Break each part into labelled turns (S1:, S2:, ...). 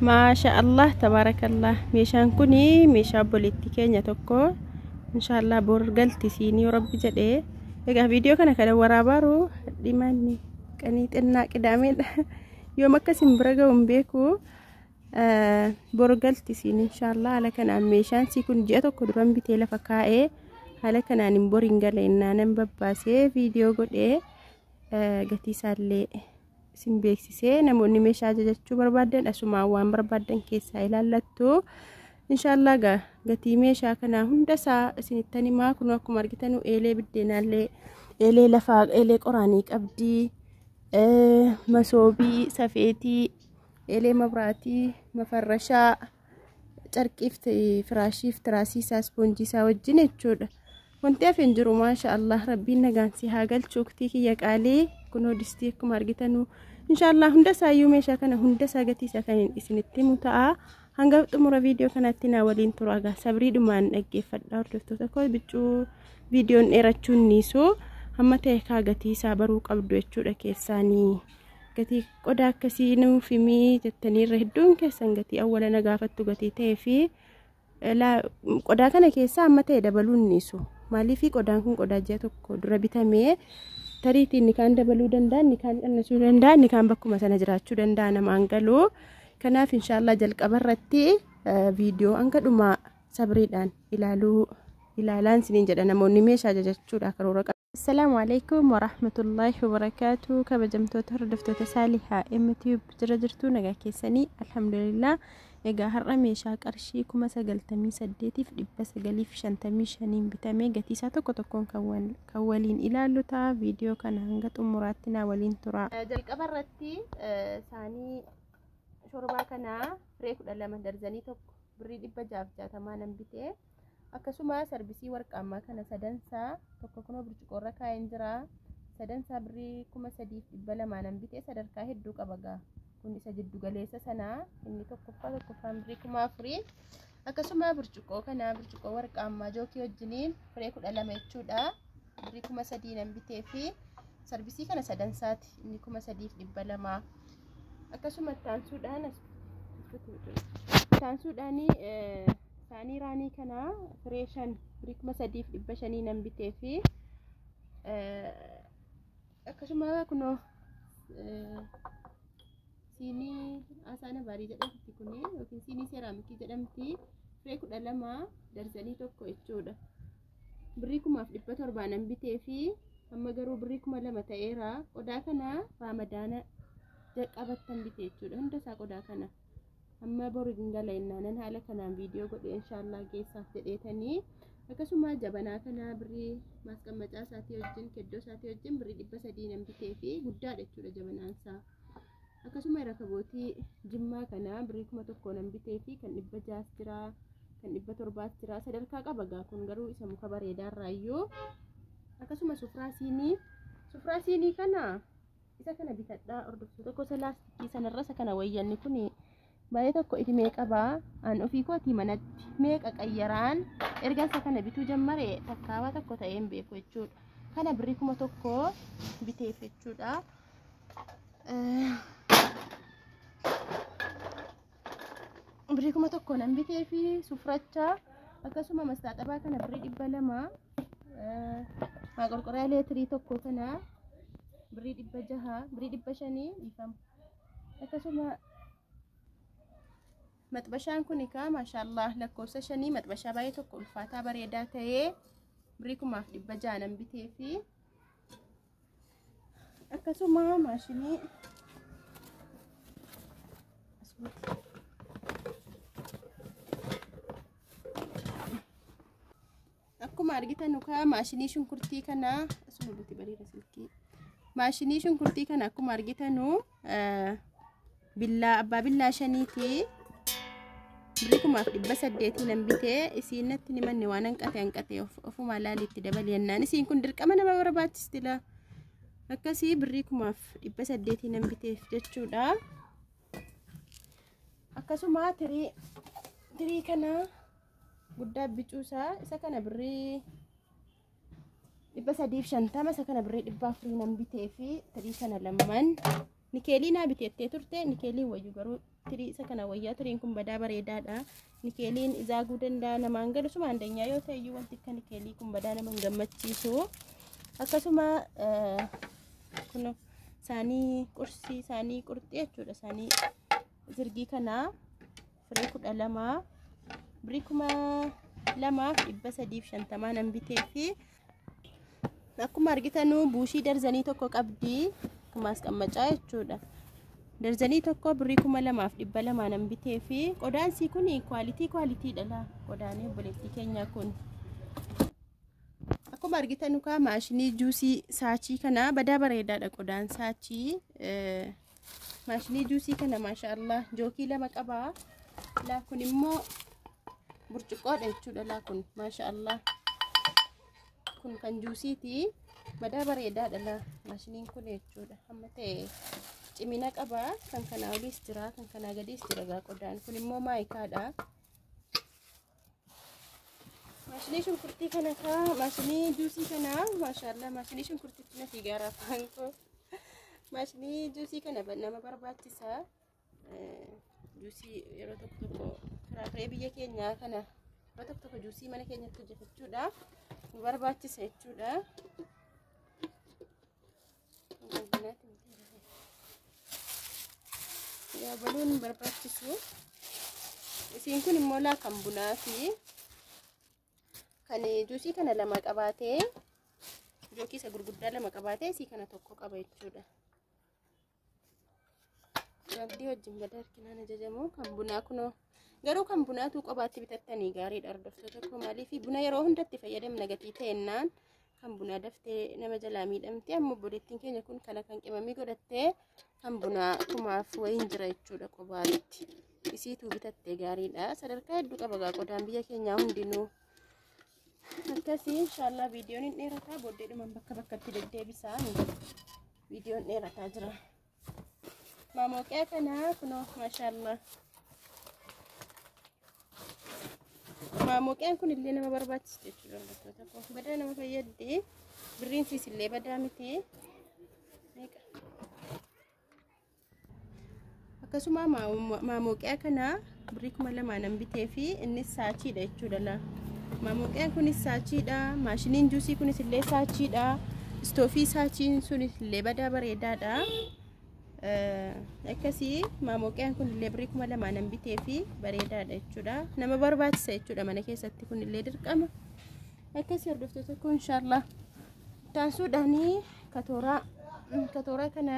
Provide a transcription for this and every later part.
S1: maashaallah tabarakallah. Meeshaan kuni meeshaa obboleettii keenya tokko inshallah bor galti siinii rabbi jedhee. Egaa viidiyoo kana waraabaru dhimanni qanii xinnaa qidaamedha. Yoom akkasin bira ga'uun beeku bor galti siin inshallah. Haala kanaan meeshaan sii kun ji'a tokko duran bitee lafa kaa'ee haala kanaan hin boriin galeennaa nan babbaasee viidiyoo godhee gatii isaallee isin beeksisee namoonni meeshaa ajajachuu barbaadan asumaan waan barbaadan keessaa ilaallattu inshallah. Gatii meeshaa kana hundasaa isinittan himaa. Kun akkuma argitanu eelee biddeenaallee eelee lafaa eelee qoraanii qabdii, masoobii, safeetii, eelee mabraatii, mafarrashaa, carqiif firaashiif tiraasiisaa ispoonjiisaa wajjin jechuudha. Wanti hafe hin jiru maashaallah. Rabbiin nagaansi haa galchu. Uktii kiyya qaalee kunoo distii akkuma argitanu inshallah hundasaayyuu meeshaa kana hundasaa gatiisa kan isinitti himu ta'a. Hanga xumura viidiyoo kanatti na waliin tura. Egaa sabriidhumaan dhaggeeffadhaa hordoftoota koo. Biccuu viidiyoon dheerachuun niisu hamma ta'e kaa gatii isaa baruu qabdu jechuudha. Keessaanii gatii qodaa akkasii nuuf himii jettanii irra hedduun keessan gatii awwala na gaafattu gatii ta'ee fi qodaa kana keessaa hamma ta'e dabaluun niisu. Maaliif qodaan kun qodaa ji'a tokko dura bitamee tariitiin ni kaan dabaluu danda'a, ni kaan qannasuu danda'a, ni kaan bakkuma sana jiraachuu danda'a namaan galuu. Kanaaf inshallah jalqaba irratti viidiyoo hanga dhumaa sabriidhaan ilaalaan siniin jedha namoonni meeshaa ajajachuudha karoora qabu. Assalaamu alaykum wa rahmatullahi wa barakatuh. Kabajamtoota hordoftoota Saalihaa MTube jira jirtu nagaa keessanii alhamdulillah. Egaa har'a meeshaa qarshii 98,955 bitamee gatii isaa tokko tokkoon kan waliin ilaallu ta'a. Viidiyoo kana hanga xumuraatti na waliin tura. Jalqaba irratti saanii shorbaa kana firee 12 darzanii tokko birrii 660 nan bitee. Akkasuma sarbisii warqaammaa kana sadansaa tokko kunoo burcuqoorra kaa'een jira. Sadansaa birrii 3,200 nan bitee. Sadarkaa hedduu qaba gaa. Kun isa jiddu galeessa sanaa inni tokkoffaan birrii 4,000. Akkasuma burcuqoo kana burcuqoo warqaammaa jookii wajjiniin firee 12 jechuudha. Birrii 3,000 nan bitee fi sarbisii kana sadansaati inni 3,200. Akkasuma taansuudhaan saanii raanii kana firee 5 birrii 3,500 nan bitee fi akkasuma kunoo siinii asaana baarii jedhamti kuni yookiin siinii seeraamikii jedhamti firee 12 darzanii tokko jechuudha. Birrii 1,700 nan bitee fi amma garuu birrii 2,000 ta'eera. Qodaa kana raamadaana qabattan bitee jechuudha. Hundasaa qodaa kana amma boriin galeennaan haala kanaan viidiyoo godhe inshallah geessaaf jedheetanii. Akkasuma jabanaa kana birrii maasqammacaa isaatii wajjin keddoo isaatii wajjin birrii 300 nan bitee fi guddaadha jechuudha jabanaan isaa. Akkasuma rakabootii jimmaa kana birrii 1,000 nan bitee fi kan 600 jira, kan 700 jira. Sadarkaa qaba gaa kun garuu isa muka bareedaarraayyuu. Akkasuma sufraa siinii kana isa kana bitadhaa hordoftoota gosa laastikii sanarra isa kana wayyanni kun baay'ee tokko itti meeqabaa an ofii kootii manatti meeqa qayyaraan erga isa kana bituu jammare takkaawaa tokko ta'ee hin beeku jechuudha. Kana birrii 1,000 biteef jechuudha. Birrii 1,000 nan bitee fi sufracha akkasuma mastaaxabaa kana birrii 200 qorqoraa leetirii tokko kana birrii 600 birrii 500 dhiifama. Akkasuma maxbashaan kun egaa maashaallah lakkoofsa 5 maxbashaa baay'ee tokko ulfaataa bareedaa ta'ee birrii 1,600 nan bitee fi akkasuma maashinii akkuma argitan nuka maashinii shunkurtii kana asuma buti bareeda silkii maashinii shunkurtii kana akkuma argitanu billaa abbaa billaa 5ti birrii 1,800 nan bitee. Isiin natti ni manni waan hanqate ofuma laalitti dabal yennaan isiin kun dirqama nama barbaachistila akkasii birrii 1,800 nan biteef jechuudha. Akkasuma tirii kana guddaa bicuusaa isa kana birrii 350 isa kana birrii 400 nan bitee fi tirii kana lamman nikeelii naa biteettee turte nikeelii wayyu garuu tirii isa kana wayyaa. Tiriin kun badaa bareedaadha. Nikeeliin izaaguu danda'a namaan galu suma andanyaa yoo ta'e iyyuu wanti akka nikeelii kun badaa nama hin gammachiisu. Akkasuma kun saanii qursii saanii qurxii jechuudha. Saanii zirgii kana firee 12 birrii 2,350 nan bitee fi akkuma argitanu buushii darzanii tokko qabdi. Kumaas qammacaa jechuudha. Darzanii tokko birrii 2,200 nan bitee fi qodaan sii kun kwaalitiidha la. Qodaanii obboleettii keenya kun akkuma argitanu ka maashinii juusii saachii kana badaa bareedaadha. Qodaan saachii maashinii juusii kana maashaallah jookii 2 qaba. La kun immoo burcuqqoodha jechuudha. La kun maashaallah kun kan juusiiti. Badaa bareedaadha la maashiniin kun jechuudha. Amma ta'e cimina qaba. Kan kana oliis jira, kan kana gadiis jira. Qodaan kun immoo maayikaadha. Maashinii shunkurtii kana ka maashinii juusii kana maashaallah maashinii shunkurtiitti na fiigara faanko. Maashinii juusii kana nama barbaachisa. Juusii yeroo tokko firee biyya keenyaa kana yeroo tokko juusii mana keenyatti hojjetachuudha nu barbaachisa jechuudha. Yaa baluun barbaachisu. Isiin kun immoo laa kan bunaa fi kan juusii kana 2 qabaatee jookii isa gurguddaa 2 qabaatee isii kana tokko qaba jechuudha. Wanti wajjin gad harkinaan ajajamu kan bunaa kunoo garuu kan bunaatu qobaatti bitattanii gaariidha. Hordoftoota tokko maaliif buna yeroo hundatti fayyadamna gatii ta'ennaan kan bunaa daftee nama jalaa miidhamti. Amma obboleettiin keenya kun kana kan qimamii godhattee kan bunaa kumaaf wayiin jira jechuudha qobaatti. Isiituu bitattee gaariidha. Sadarkaa hedduu qaba qodaan biyya keenyaa hundinuu. Akkasii inshallah viidiyoon hin dheerataa booddeedhumaan bakka bakkatti deddeebisaa. Viidiyoon dheerataa jira. Maamoqee kana kunoo maashaallah. Maamoqeen kun illee nama barbaachisa jechuudha. Hordoftoota badaa nama fayyaddi. Birriin siis illee badaa miti. Akkasuma maamoqee kana birrii 2,000 nan bitee fi innis saachiidha jechuudha la. Maamoqeen kunis saachiidha. Maashiniin juusii kunis illee saachiidha. Istoofii saachiin sunis illee badaa bareedaadha. Akkasii maamoqeen kun illee birrii 2,000 nan bitee fi bareedaadha jechuudha. Nama barbaachisa jechuudha mana keessatti kun illee dirqama. Akkasii hordoftoota kun inshallah taansuudhaanii katooraa kana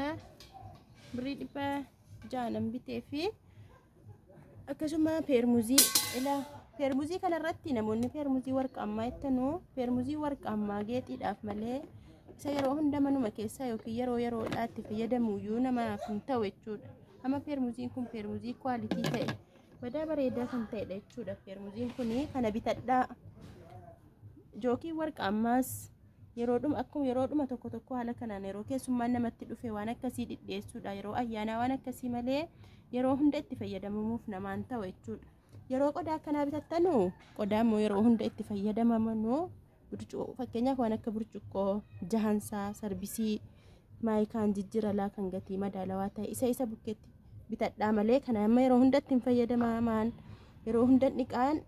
S1: birrii 600 nan bitee fi akkasuma peermuzii ilaa peermuzii kana irratti namoonni peermuzii warqammaa jettanuu peermuzii warqammaa geexiidhaaf malee isa yeroo hunda manuma keessaa yookiin yeroodhaatti fayyadamuyyuu namaaf hin ta'u jechuudha. Amma peermuziin kun peermuzii kwaalitii ta'e badaa bareedaa kan ta'edha jechuudha. Peermuziin kun kana bitadhaa. Jookii warqammaas yeroodhuma tokko haala kanaan yeroo keessummaan namatti dhufe waan akkasii dhidheessuudha. Yeroo ayyaanaa waan akkasii malee yeroo hunda itti fayyadamuuf namaan ta'u jechuudha. Yeroo qodaa akkanaa bitattanu qodaa immoo yeroo hunda itti fayyadamamanu burcuqqoo fakkeenyaaf waan akka burcuqqoo jahansaa sarbisii maayikaan jijjiiralaa kan gatii madaalawaa ta'e isa bukkeetti bitadhaa malee kana amma yeroo hundatti hin fayyadamamaan yeroo hunda dhiqaan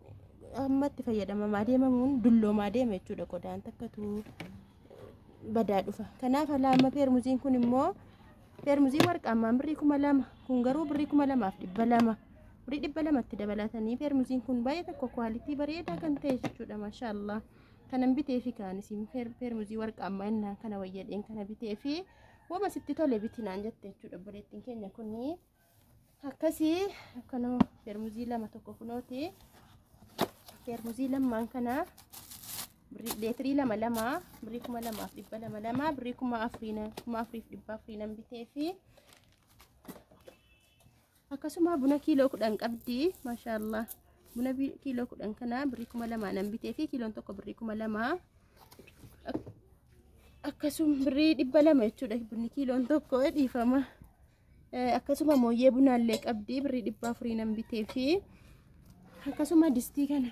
S1: amma itti fayyadamamaa deemamuun dulloomaa deema jechuudha. Qodaan takkatu badaa dhufa. Kanaaf alaama peermuziin kun immoo peermuzii warqammaan birrii 2,000 kun garuu birrii 2,200 birrii 200tti dabalatanii peermuziin kun baay'ee tokko kwaalitii bareedaa kan ta'e jechuudha. Maashaallah kanan bitee fi kaanisiin peermuzii warqammaa innaan kana wayyadheen kana bitee fi wama sitti tole bitinaan jette jechuudha. Obboleettiin keenya kun akkasii akkana peermuzii 2 tokko kunooti. Peermuzii 2 kana leetirii 2 birrii 2,200 birrii 4,400 nan bitee fi akkasuma buna kiiloo 10 qabdi. Maashaallah buna kiiloo 10 kana birrii 2,000 nan bitee fi kiiloon tokko birrii 2,000 akkasuma birrii 200 jechuudha. Bunni kiiloon tokko dhiifama. Akkasuma mooyyee bunaallee qabdi birrii 400 nan bitee fi akkasuma distii kana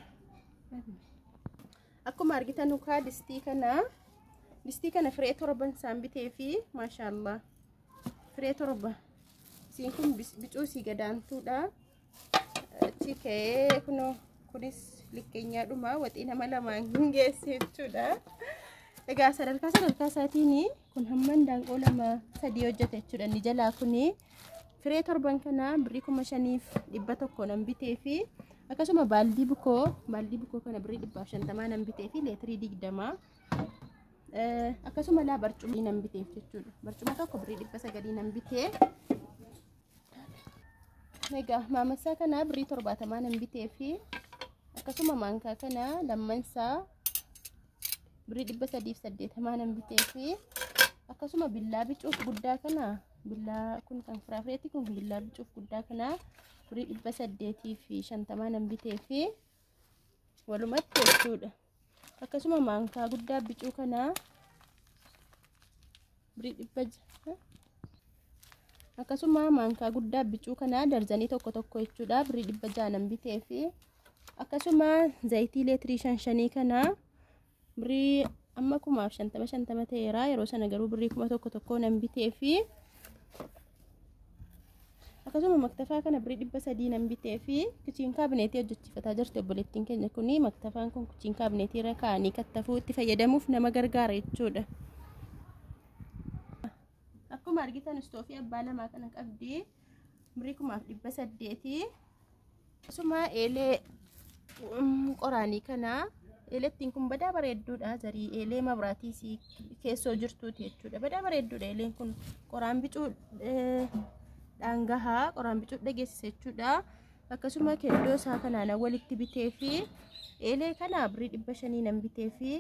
S1: akkuma argitan nuka distii kana firee 7 saan bitee fi maashaallah firee 7 isiin kun bicuu si gadaantuudha. Chikee kunis likkeenyaadhuma waxii nama lamaan hin geesse jechuudha. Egaa sadarkaa isaatiin kun hamman daanqoo 2-3 hojjeta jechuudha. Inni jalaa kuni firee torban kana birrii 5,100 nan bitee fi akkasuma baaldii bukoo kana birrii 150 nan bitee fi leetirii 20 akkasuma laa barcuma nan bitee jechuudha. Barcuma tokko birrii 900 nan bitee. Egaa maamessaa kana birrii 70 nan bitee fi akkasuma maankaa kana lammansaa birrii 380 nan bitee fi akkasuma billaa bicuuf guddaa kana billaa kun kan firaafireetti kun billaa bicuuf guddaa kana birrii 850 nan bitee fi walumatti jechuudha. Akkasuma maankaa guddaa bicuu kana birrii 100 akkasuma maankaa guddaa bicuu kana darzanii tokko jechuudha birrii 600 nan bitee fi akkasuma zayitii leetirii 5 kana birrii amma 50 ta'eera. Yeroo sana garuu birrii 1,100 nan bitee fi akkasuma maktafaa kana birrii 300 nan bitee fi kichiin kaabineetii hojjechiifataa jirti obboleettiin keenya kuni. Maktafaan kun kichiin kaabineetii irra kaa'anii kattafuu itti fayyadamuuf nama gargaara jechuudha. Akkuma argitan istoofii abbaa lamaa kana qabdi birrii 1,800. Akkasuma eelee qoraanii kana eelettiin kun badaa bareedduudha. Zarii eelee mabraatii keessoo jirtuuti jechuudha. Badaa bareedduudha eeleen kun qoraan bicuu dhaangahaa qoraan bicuu dhageessisa jechuudha. Akkasuma keddoo isaa kanaan walitti bitee fi eelee kana birrii 500 nan bitee fi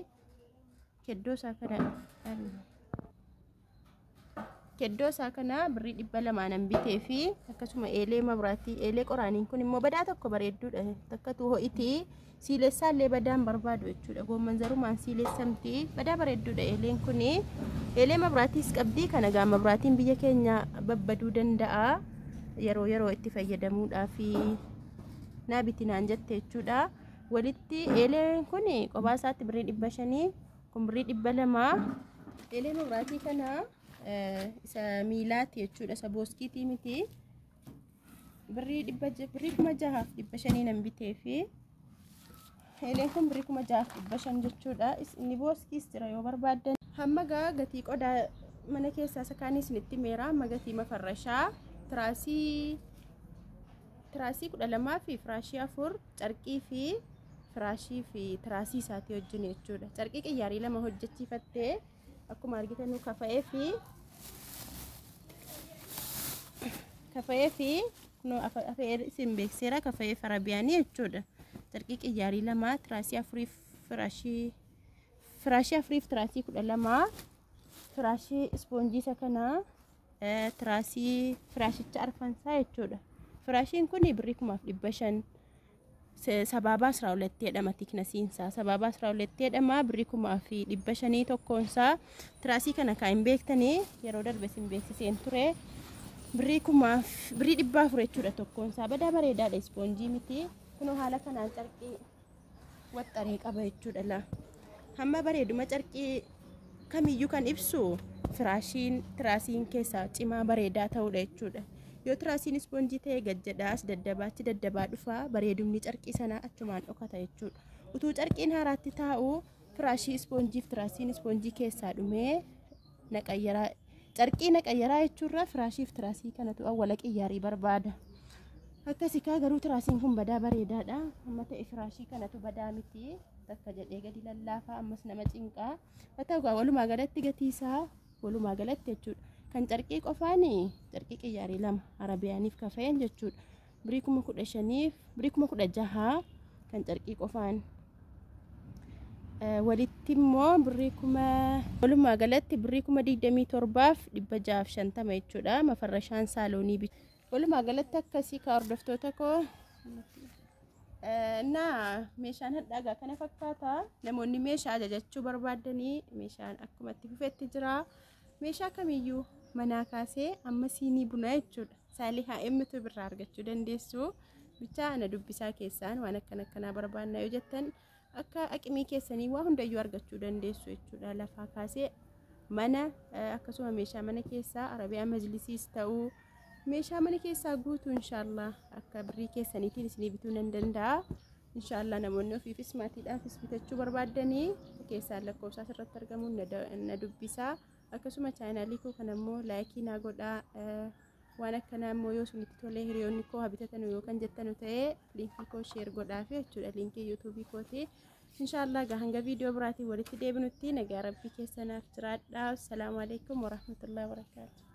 S1: keddoo isaa kana birrii 200 nan bitee fi akkasuma eelee mabraatii eelee qoraaniin kun immoo badaa tokko bareedduudha. Takkatu ho'itii siilessaa illee badaan barbaadu jechuudha. Goomman zarumaan siilessamti badaa bareedduudha eeleen kun. Eelee mabraatiis qabdi. Kana gaa mabraatiin biyya keenya babbaduu danda'a. Yeroo itti fayyadamuudhaaf naa bitinaan jette jechuudha. Walitti eeleen kun qophaa isaatti birrii 500 kun birrii 200. Eelee mabraatii kana isa miilaati jechuudha. Isa booskiitii miti. Birrii 6,500 nan bitee fi eeleen kun birrii 6,500 jechuudha. Inni booskiis jira yoo barbaaddan. Hamma gaa gatii qodaa mana keessaa sakaanii isinitti meera. Amma gatii mafarrashaa tiraasii 12 fi firaashii 4 carqii fi firaashii fi tiraasii isaatii wajjin jechuudha. Carqii qiyyaarii 2 hojjechiifattee akkuma argitan kafa'ee fi afee isin beekseera kafa'ee farabiyaanii jechuudha. Carqii qiyyaarii 2 tiraasii 4 firaashii 4 tiraasii 12 firaashii ispoonjii isa kana tiraasii firaashicha arfansaa jechuudha. Firaashiin kun birrii 1,500 sababa 12 jedhama tiknasiinsaa. Sababa 12 jedhama birrii 1,500 tokkoonsaa. Tiraasii kana kan hin beektanii yeroo darbe sin beeksiseen ture. Birrii 400 jechuudha tokkoonsaa. Badaa bareedaadha ispoonjii miti. Kunoo haala kanaan carqii waxxaree qaba jechuudha. Hamma bareeduma carqii kamiyyuu kan ibsu tiraasiin keessaa cimaa bareedaa ta'uudha jechuudha. Yoo tiraasiin ispoonjii ta'e gajjadhaas daddabaa dhufaa bareedumni carqii sanaa achumaan dhokata jechuudha. Utuu carqiin haaraatti taa'u firaashii ispoonjiif tiraasiin ispoonjii keessaa dhumee carqii naqayyaraa jechuurra firaashiif tiraasii kanatu awwala qiyyaarii barbaada. Akkasii garuu tiraasiin kun badaa bareedaadha. Amma ta'e firaashii kanatu badaa miti. Takka jedhee gadi lallaafaa ammas nama cinqaa. Haa ta'u walumaa galatti gatii isaa walumaa galatti jechuudha. Kan carqii qofaani carqii qiyyaarii 2 arabiyaaniif kafa'een jechuudha. Birrii 15,000 birrii 16,000 kan carqii qofaan. Walitti immoo birrii walumaa galatti birrii 27,650 jechuudha. Mafarrashaan saaloonii walumaa galatti akkasii ka hordoftoota koo meeshaan hadhaagaa kana fakkaata. Namoonni meeshaa ajajachuu barbaadanii meeshaan akkuma itti fufetti jira. Meeshaa kamiyyuu manaa kaasee amma siinii bunaa jechuudha. Saalii HMtu birraa argachuu dandeessu. Bichaa ana dubbisaa keessaan waan akkanaa barbaannaa yoo jettan akka aqimii keessanii waa hundayyuu argachuu dandeessu jechuudha. Lafaa kaasee mana akkasuma meeshaa mana keessaa arabiyaa majlisiis ta'uu meeshaa mana keessaa guutuu inshallah akka birrii keessaniitiin isinii bituu nan danda'a. inshallah namoonni ofiifis maatiidhaafis bitachuu barbaadanii keessaa lakkoofsa irratti argamuun na dubbisaa. akkasuma chaanaalii koo kanammoo laayikii naa godhaa. waan akkanaa immoo yoo isinitti tolee hiriyoonni koo habitatan yookaan jettanu ta'ee liinkii koo sheer godhaafi jechuudha liinkii yuutuubii kooti. inshallah hanga viidiyoo biraatiin walitti deebinutti nagaa rabbii keessanaaf jiraadhaa. assalaamu alaykum warahmatullahi wabarakaatuh.